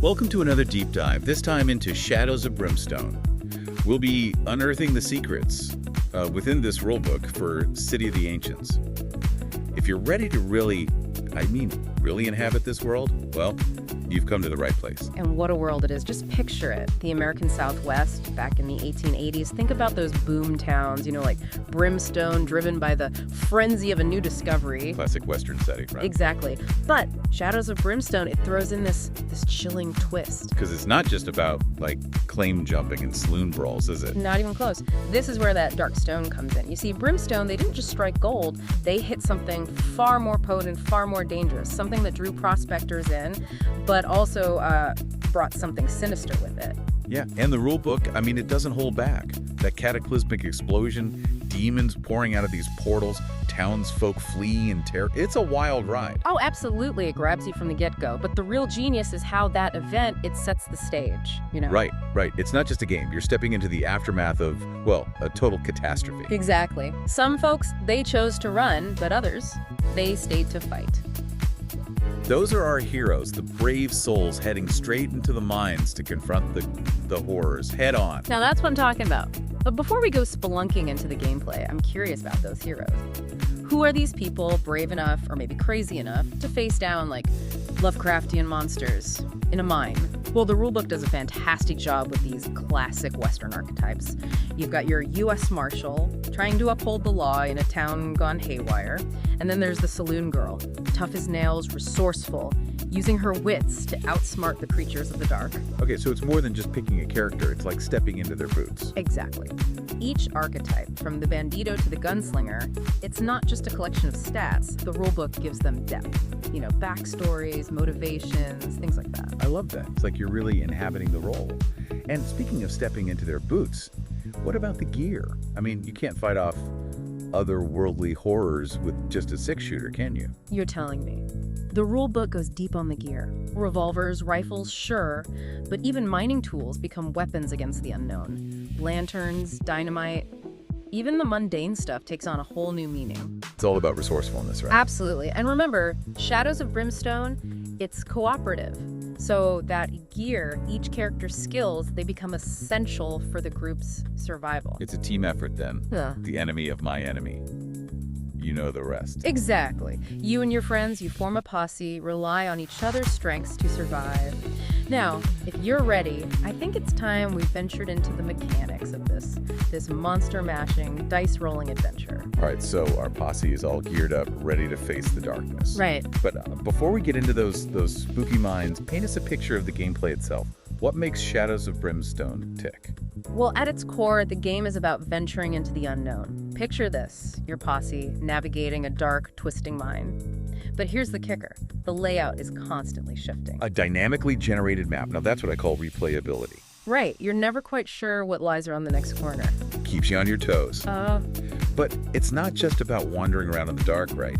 Welcome to another deep dive, this time into Shadows of Brimstone. We'll be unearthing the secrets within this rulebook for City of the Ancients. If you're ready to really inhabit this world, well, you've come to the right place. And what a world it is. Just picture it. The American Southwest back in the 1880s. Think about those boom towns, like Brimstone, driven by the frenzy of a new discovery. Classic Western setting, right? Exactly. But Shadows of Brimstone, it throws in this chilling twist. Because it's not just about, claim jumping and saloon brawls, is it? Not even close. This is where that dark stone comes in. You see, Brimstone, they didn't just strike gold. They hit something far more potent, far more dangerous. Something that drew prospectors in, but also brought something sinister with it. Yeah, and the rulebook, it doesn't hold back. That cataclysmic explosion, demons pouring out of these portals, townsfolk fleeing in terror. It's a wild ride. Oh, absolutely. It grabs you from the get-go. But the real genius is how that event, it sets the stage, Right. It's not just a game. You're stepping into the aftermath of, a total catastrophe. Exactly. Some folks, they chose to run, but others, they stayed to fight. Those are our heroes, the brave souls heading straight into the mines to confront the horrors head on. Now that's what I'm talking about. But before we go spelunking into the gameplay, I'm curious about those heroes. Who are these people brave enough, or maybe crazy enough, to face down Lovecraftian monsters in a mine? Well, the rulebook does a fantastic job with these classic Western archetypes. You've got your U.S. Marshal trying to uphold the law in a town gone haywire. And then there's the saloon girl, tough as nails, resourceful, using her wits to outsmart the creatures of the dark. Okay, so it's more than just picking a character. It's like stepping into their boots. Exactly. Each archetype, from the bandito to the gunslinger, it's not just a collection of stats. The rulebook gives them depth. Backstories, motivations, things like that. I love that. It's like you're really inhabiting the role. And speaking of stepping into their boots, what about the gear? You can't fight off otherworldly horrors with just a 6-shooter, can you? You're telling me. The rulebook goes deep on the gear. Revolvers, rifles, sure, but even mining tools become weapons against the unknown. Lanterns, dynamite, even the mundane stuff takes on a whole new meaning. It's all about resourcefulness, right? Absolutely. And remember, Shadows of Brimstone, it's cooperative. So that gear, each character's skills, they become essential for the group's survival. It's a team effort then. Yeah. The enemy of my enemy. You know the rest. Exactly. You and your friends, you form a posse, rely on each other's strengths to survive. Now, if you're ready, I think it's time we ventured into the mechanics of this monster-mashing, dice-rolling adventure. All right, so our posse is all geared up, ready to face the darkness. Right. But before we get into those spooky minds, paint us a picture of the gameplay itself. What makes Shadows of Brimstone tick? Well, at its core, the game is about venturing into the unknown. Picture this, your posse navigating a dark, twisting mine. But here's the kicker. The layout is constantly shifting. A dynamically generated map. Now that's what I call replayability. Right. You're never quite sure what lies around the next corner. Keeps you on your toes. But it's not just about wandering around in the dark, right?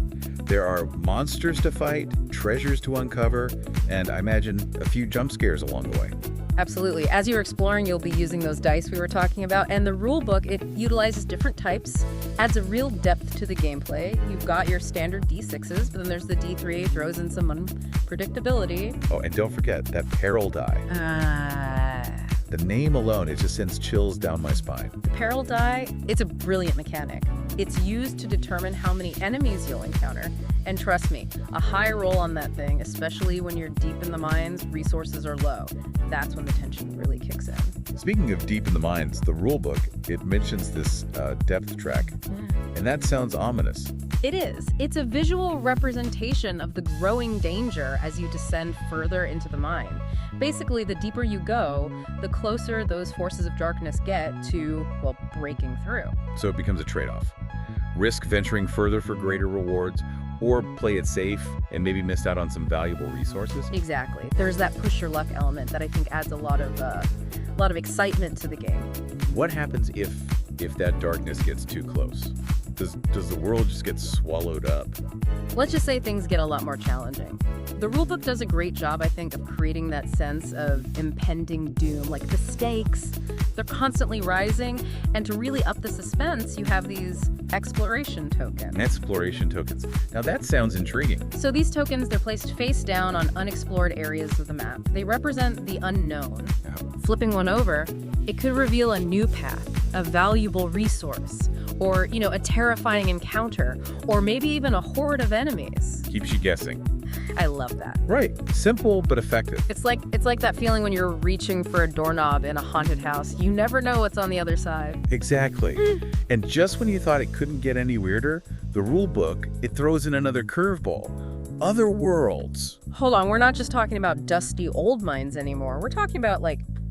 There are monsters to fight, treasures to uncover, and I imagine a few jump scares along the way. Absolutely. As you're exploring, you'll be using those dice we were talking about, and the rule book, it utilizes different types, adds a real depth to the gameplay. You've got your standard D6s, but then there's the D3, throws in some unpredictability. Oh, and don't forget that peril die. The name alone, it just sends chills down my spine. The peril die, it's a brilliant mechanic. It's used to determine how many enemies you'll encounter. And trust me, a high roll on that thing, especially when you're deep in the mines, resources are low. That's when the tension really kicks in. Speaking of deep in the mines, the rulebook, it mentions this depth track. And that sounds ominous. It is. It's a visual representation of the growing danger as you descend further into the mine. Basically, the deeper you go, the closer those forces of darkness get to, breaking through. So it becomes a trade-off. Risk venturing further for greater rewards, or play it safe and maybe miss out on some valuable resources. Exactly. There's that push your luck element that I think adds a lot of excitement to the game. What happens if that darkness gets too close? Does the world just get swallowed up? Let's just say things get a lot more challenging. The rulebook does a great job, I think, of creating that sense of impending doom. Like the stakes, they're constantly rising. And to really up the suspense, you have these exploration tokens. Exploration tokens. Now that sounds intriguing. So these tokens, they're placed face down on unexplored areas of the map. They represent the unknown. Flipping one over, it could reveal a new path, a valuable resource, or, a terrifying encounter, or maybe even a horde of enemies. Keeps you guessing. I love that. Right. Simple but effective. It's like that feeling when you're reaching for a doorknob in a haunted house. You never know what's on the other side. Exactly. And just when you thought it couldn't get any weirder, the rule book, it throws in another curveball. Other worlds. Hold on, we're not just talking about dusty old mines anymore. We're talking about,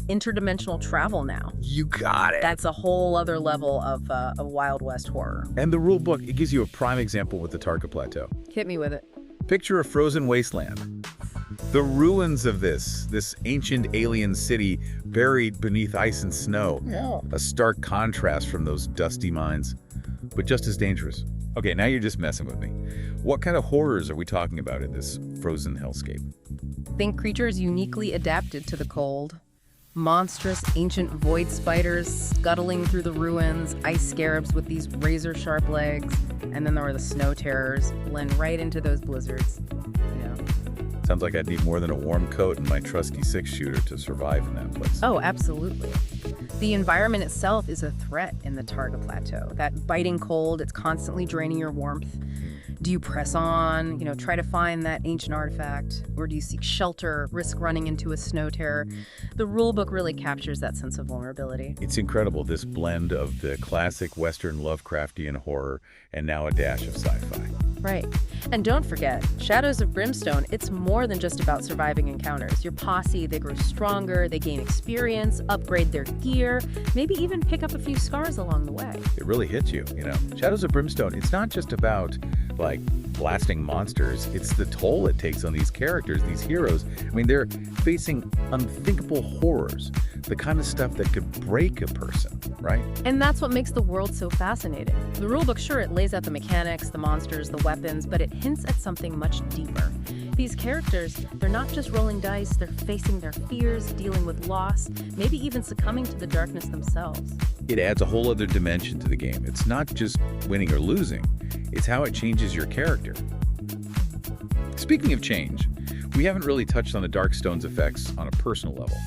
interdimensional travel now. You got it. That's a whole other level of Wild West horror. And the rule book, it gives you a prime example with the Tarka Plateau. Hit me with it. Picture a frozen wasteland. The ruins of this ancient alien city buried beneath ice and snow. Yeah. A stark contrast from those dusty mines, but just as dangerous. Okay, now you're just messing with me. What kind of horrors are we talking about in this frozen hellscape? Think creatures uniquely adapted to the cold. Monstrous ancient void spiders scuttling through the ruins, ice scarabs with these razor-sharp legs, and then there were the snow terrors, blend right into those blizzards. Sounds like I'd need more than a warm coat and my trusty six-shooter to survive in that place. Oh, absolutely. The environment itself is a threat in the Targa Plateau. That biting cold, it's constantly draining your warmth. Do you press on, try to find that ancient artifact? Or do you seek shelter, risk running into a snow terror? The rulebook really captures that sense of vulnerability. It's incredible, this blend of the classic Western Lovecraftian horror and now a dash of sci-fi. Right. And don't forget, Shadows of Brimstone, it's more than just about surviving encounters. Your posse, they grow stronger, they gain experience, upgrade their gear, maybe even pick up a few scars along the way. It really hits you, Shadows of Brimstone, it's not just about, blasting monsters. It's the toll it takes on these characters, these heroes. They're facing unthinkable horrors, the kind of stuff that could break a person, right? And that's what makes the world so fascinating. The rulebook, sure, it lays out the mechanics, the monsters, the weapons, but it hints at something much deeper. These characters, they're not just rolling dice, they're facing their fears, dealing with loss, maybe even succumbing to the darkness themselves. It adds a whole other dimension to the game. It's not just winning or losing, it's how it changes your character. Speaking of change, we haven't really touched on the Darkstone's effects on a personal level.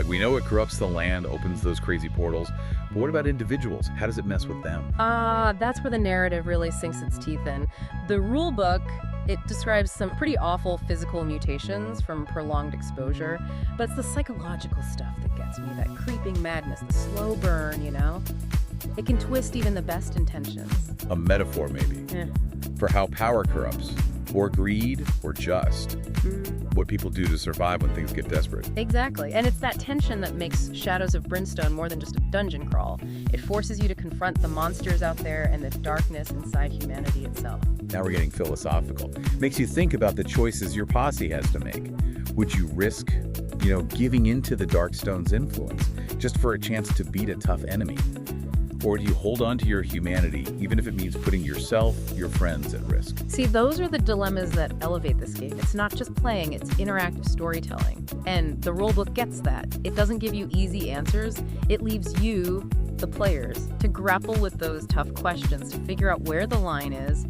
We know it corrupts the land, opens those crazy portals, but what about individuals? How does it mess with them? That's where the narrative really sinks its teeth in. The rulebook, it describes some pretty awful physical mutations from prolonged exposure, but it's the psychological stuff that gets me, that creeping madness, the slow burn, It can twist even the best intentions. A metaphor, maybe, for how power corrupts, or greed, or just what people do to survive when things get desperate. Exactly, and it's that tension that makes Shadows of Brimstone more than just a dungeon crawl. It forces you to confront the monsters out there and the darkness inside humanity itself. Now we're getting philosophical. Makes you think about the choices your posse has to make. Would you risk, giving into the Darkstone's influence just for a chance to beat a tough enemy? Or do you hold on to your humanity, even if it means putting yourself, your friends at risk? See, those are the dilemmas that elevate this game. It's not just playing, it's interactive storytelling. And the rulebook gets that. It doesn't give you easy answers. It leaves you, the players, to grapple with those tough questions, to figure out where the line is,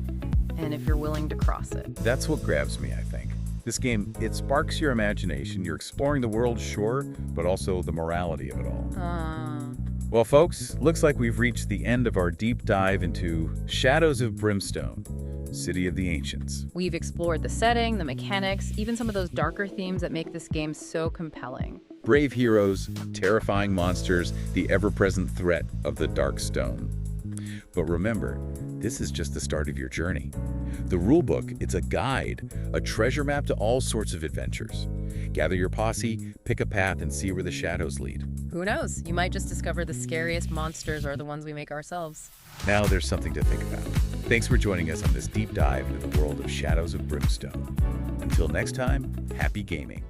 and if you're willing to cross it. That's what grabs me, I think. This game, it sparks your imagination. You're exploring the world, sure, but also the morality of it all. Well, folks, looks like we've reached the end of our deep dive into Shadows of Brimstone, City of the Ancients. We've explored the setting, the mechanics, even some of those darker themes that make this game so compelling. Brave heroes, terrifying monsters, the ever-present threat of the Darkstone. But remember, this is just the start of your journey. The rulebook, it's a guide, a treasure map to all sorts of adventures. Gather your posse, pick a path, and see where the shadows lead. Who knows? You might just discover the scariest monsters are the ones we make ourselves. Now there's something to think about. Thanks for joining us on this deep dive into the world of Shadows of Brimstone. Until next time, happy gaming.